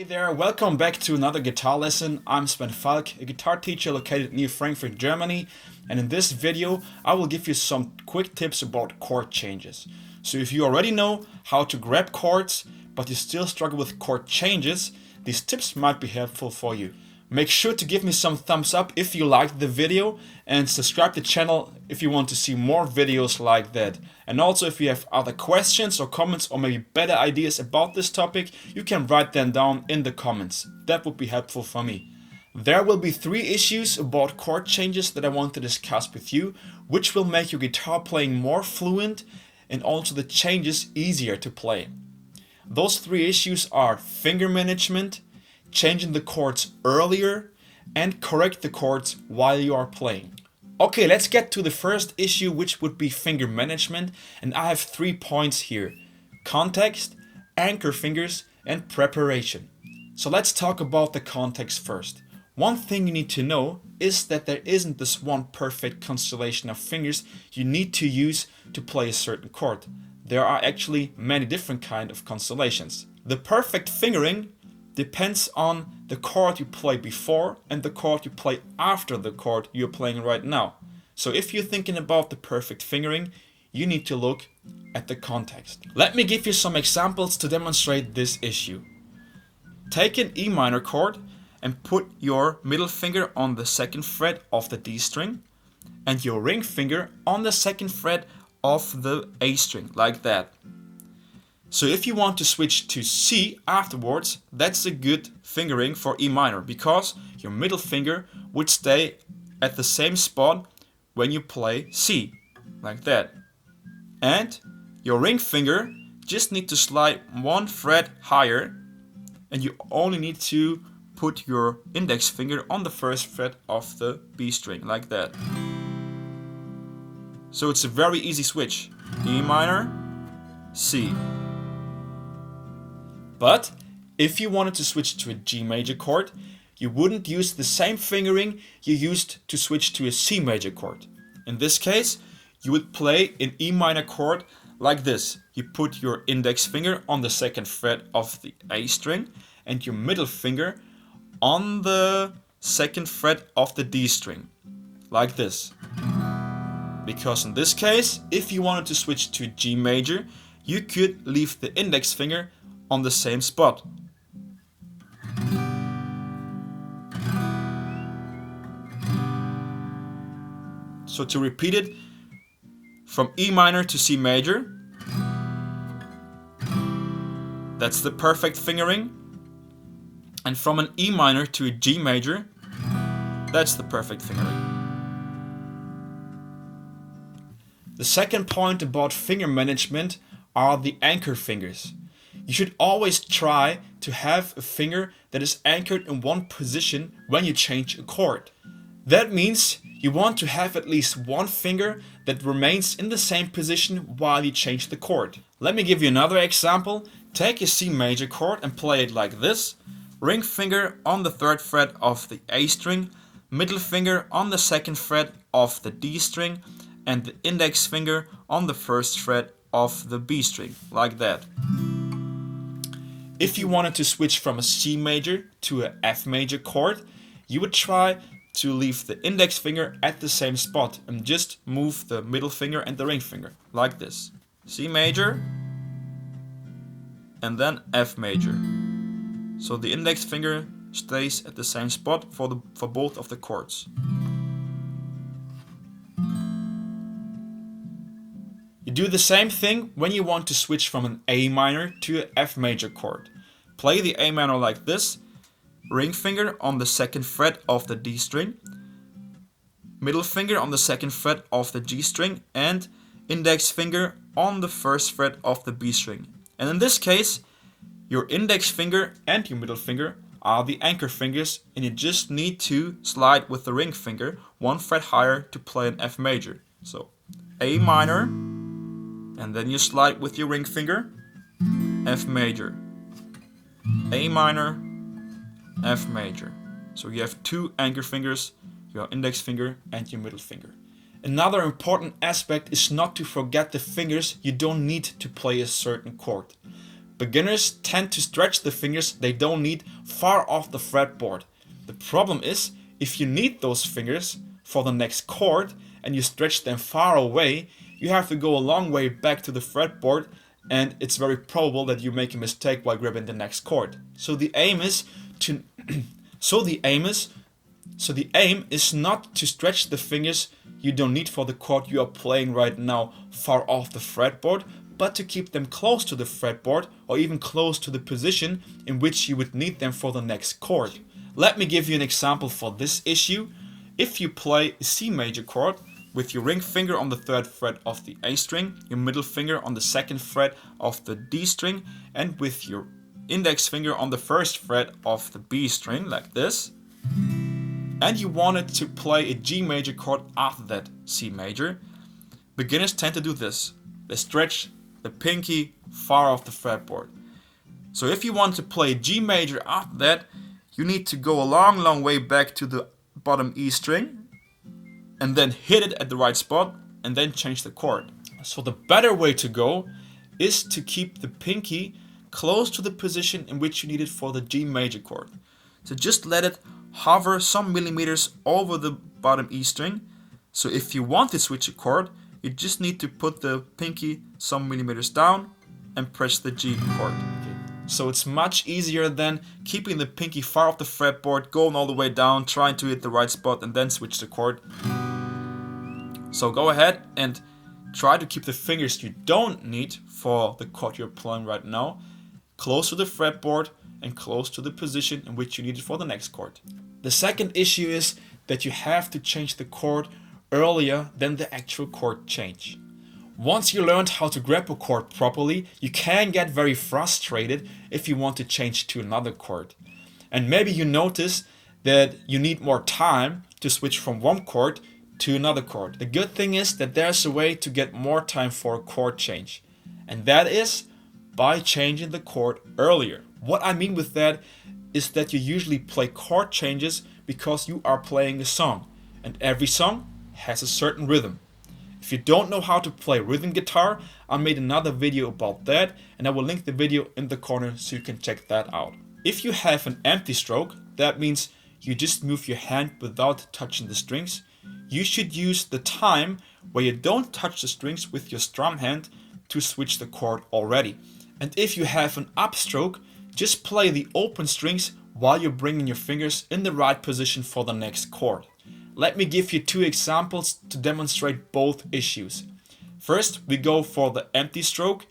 Hey there, welcome back to another guitar lesson. I'm Sven Falk, a guitar teacher located near Frankfurt, Germany, and in this video I will give you some quick tips about chord changes. So if you already know how to grab chords, but you still struggle with chord changes, these tips might be helpful for you. Make sure to give me some thumbs up if you liked the video and subscribe to the channel if you want to see more videos like that. And also if you have other questions or comments or maybe better ideas about this topic, you can write them down in the comments. That would be helpful for me. There will be 3 issues about chord changes that I want to discuss with you, which will make your guitar playing more fluent and also the changes easier to play. Those 3 issues are finger management, changing the chords earlier, and correct the chords while you are playing. Okay, let's get to the first issue, which would be finger management, and I have 3 points here: context, anchor fingers, and preparation. So let's talk about the context first. One thing you need to know is that there isn't this one perfect constellation of fingers you need to use to play a certain chord. There are actually many different kinds of constellations. The perfect fingering depends on the chord you play before and the chord you play after the chord you're playing right now. So if you're thinking about the perfect fingering, you need to look at the context. Let me give you some examples to demonstrate this issue. Take an E minor chord and put your middle finger on the 2nd fret of the D string and your ring finger on the 2nd fret of the A string, like that. So if you want to switch to C afterwards, that's a good fingering for E minor, because your middle finger would stay at the same spot when you play C, like that. And your ring finger just need to slide 1 fret higher, and you only need to put your index finger on the 1st fret of the B string, like that. So it's a very easy switch. E minor, C. But if you wanted to switch to a G major chord, you wouldn't use the same fingering you used to switch to a C major chord. In this case, you would play an E minor chord like this. You put your index finger on the 2nd fret of the A string and your middle finger on the 2nd fret of the D string, like this. Because in this case, if you wanted to switch to G major, you could leave the index finger on the same spot. So to repeat it, from E minor to C major, that's the perfect fingering. And from an E minor to a G major, that's the perfect fingering. The second point about finger management are the anchor fingers. You should always try to have a finger that is anchored in one position when you change a chord. That means you want to have at least one finger that remains in the same position while you change the chord. Let me give you another example. Take a C major chord and play it like this. Ring finger on the 3rd fret of the A string, middle finger on the 2nd fret of the D string, and the index finger on the 1st fret of the B string, like that. If you wanted to switch from a C major to a F major chord, you would try to leave the index finger at the same spot and just move the middle finger and the ring finger, like this. C major and then F major. So the index finger stays at the same spot for both of the chords. You do the same thing when you want to switch from an A minor to an F major chord. Play the A minor like this. Ring finger on the 2nd fret of the D string, middle finger on the 2nd fret of the G string, and index finger on the 1st fret of the B string. And in this case, your index finger and your middle finger are the anchor fingers, and you just need to slide with the ring finger 1 fret higher to play an F major. So A minor, and then you slide with your ring finger, F major, A minor, F major. So you have 2 anchor fingers, your index finger and your middle finger. Another important aspect is not to forget the fingers you don't need to play a certain chord. Beginners tend to stretch the fingers they don't need far off the fretboard. The problem is, if you need those fingers for the next chord and you stretch them far away, you have to go a long way back to the fretboard, and it's very probable that you make a mistake while grabbing the next chord. So the aim is to not to stretch the fingers you don't need for the chord you are playing right now far off the fretboard, but to keep them close to the fretboard or even close to the position in which you would need them for the next chord. Let me give you an example for this issue. If you play a C major chord with your ring finger on the 3rd fret of the A string, your middle finger on the 2nd fret of the D string, and with your index finger on the 1st fret of the B string, like this, and you wanted to play a G major chord after that C major, beginners tend to do this. They stretch the pinky far off the fretboard. So if you want to play G major after that, you need to go a long way back to the bottom E string and then hit it at the right spot and then change the chord. So the better way to go is to keep the pinky close to the position in which you need it for the G major chord. So just let it hover some millimeters over the bottom E string. So if you want to switch a chord, you just need to put the pinky some millimeters down and press the G chord. So it's much easier than keeping the pinky far off the fretboard, going all the way down, trying to hit the right spot and then switch the chord. So go ahead and try to keep the fingers you don't need for the chord you're playing right now close to the fretboard and close to the position in which you need it for the next chord. The second issue is that you have to change the chord earlier than the actual chord change. Once you learned how to grab a chord properly, you can get very frustrated if you want to change to another chord. And maybe you notice that you need more time to switch from one chord to another chord. The good thing is that there's a way to get more time for a chord change, and that is by changing the chord earlier. What I mean with that is that you usually play chord changes because you are playing a song, and every song has a certain rhythm. If you don't know how to play rhythm guitar, I made another video about that, and I will link the video in the corner so you can check that out. If you have an empty stroke, that means you just move your hand without touching the strings. You should use the time where you don't touch the strings with your strum hand to switch the chord already. And if you have an upstroke, just play the open strings while you're bringing your fingers in the right position for the next chord. Let me give you 2 examples to demonstrate both issues. First, we go for the empty stroke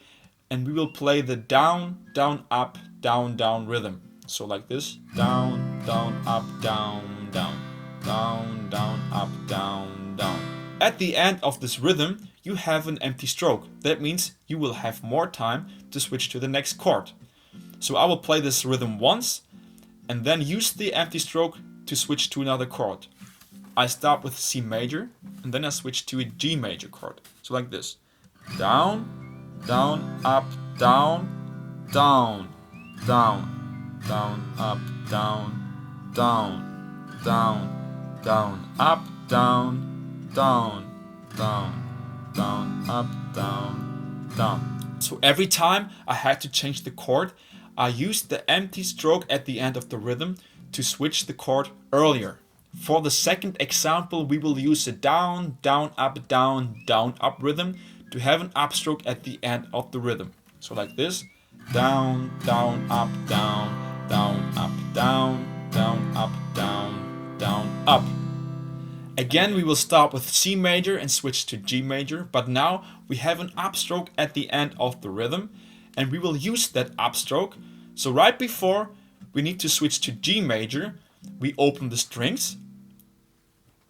and we will play the down, down, up, down, down rhythm. So like this, down, down, up, down, down, down, down, up, down, down. At the end of this rhythm, you have an empty stroke. That means you will have more time to switch to the next chord. So I will play this rhythm once and then use the empty stroke to switch to another chord. I start with C major and then I switch to a G major chord. So like this. Down, down, up, down, down, down, down, up, down, down, down, down, up, down, down, down, down, up, down, down. So every time I had to change the chord, I used the empty stroke at the end of the rhythm to switch the chord earlier. For the second example, we will use a down, down, up, down, down, up rhythm to have an upstroke at the end of the rhythm. So like this, down, down, up, down, down, up, down, down, up, down, down, up. Again, we will start with C major and switch to G major, but now we have an upstroke at the end of the rhythm, and we will use that upstroke. So right before we need to switch to G major, we open the strings,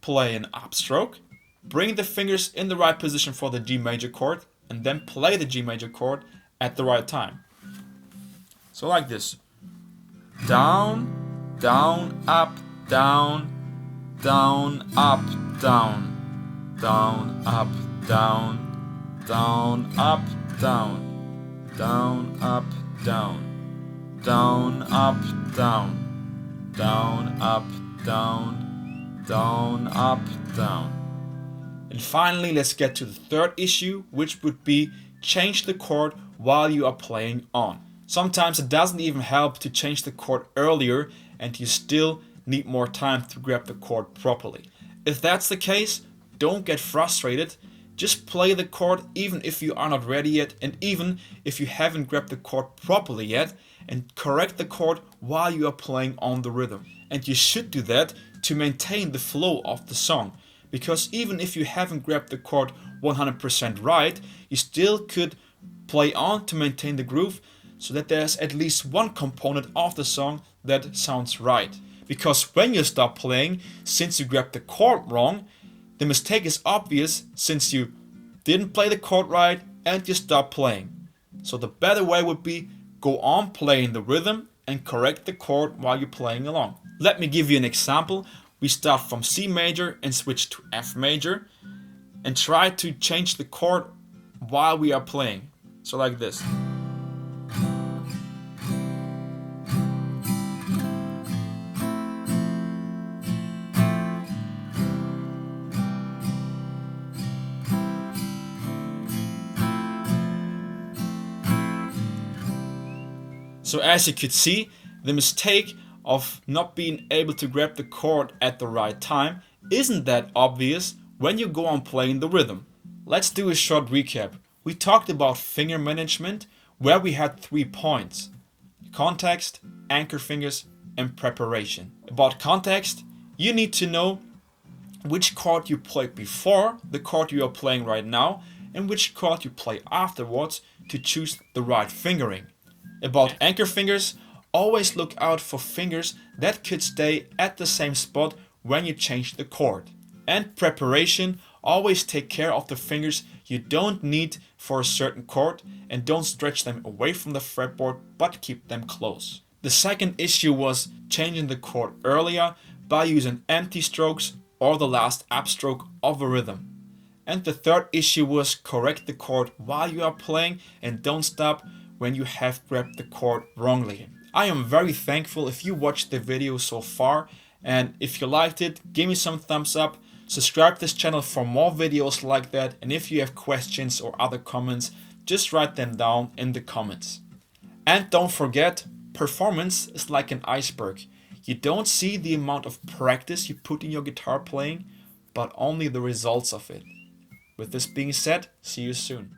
play an upstroke, bring the fingers in the right position for the G major chord, and then play the G major chord at the right time. So like this. Down, down, up, down, down, up, down, down, up, down, down, up, down, down, up, down, down, up, down, down, up, down, down, up, down. And finally, let's get to the third issue, which would be change the chord while you are playing on. Sometimes it doesn't even help to change the chord earlier and you still need more time to grab the chord properly. If that's the case, don't get frustrated. Just play the chord even if you are not ready yet, and even if you haven't grabbed the chord properly yet, and correct the chord while you are playing on the rhythm. And you should do that to maintain the flow of the song, because even if you haven't grabbed the chord 100% right, you still could play on to maintain the groove so that there's at least one component of the song that sounds right. Because when you stop playing, since you grabbed the chord wrong, the mistake is obvious since you didn't play the chord right and you stop playing. So the better way would be go on playing the rhythm and correct the chord while you're playing along. Let me give you an example. We start from C major and switch to F major and try to change the chord while we are playing. So like this. So as you could see, the mistake of not being able to grab the chord at the right time isn't that obvious when you go on playing the rhythm. Let's do a short recap. We talked about finger management, where we had 3 points: context, anchor fingers, and preparation. About context, you need to know which chord you played before the chord you are playing right now and which chord you play afterwards to choose the right fingering. About anchor fingers, always look out for fingers that could stay at the same spot when you change the chord. And preparation, always take care of the fingers you don't need for a certain chord and don't stretch them away from the fretboard but keep them close. The second issue was changing the chord earlier by using empty strokes or the last upstroke of a rhythm. And the third issue was correct the chord while you are playing and don't stop when you have grabbed the chord wrongly. I am very thankful if you watched the video so far, and if you liked it, give me some thumbs up, subscribe to this channel for more videos like that, and if you have questions or other comments, just write them down in the comments. And don't forget, performance is like an iceberg. You don't see the amount of practice you put in your guitar playing, but only the results of it. With this being said, see you soon.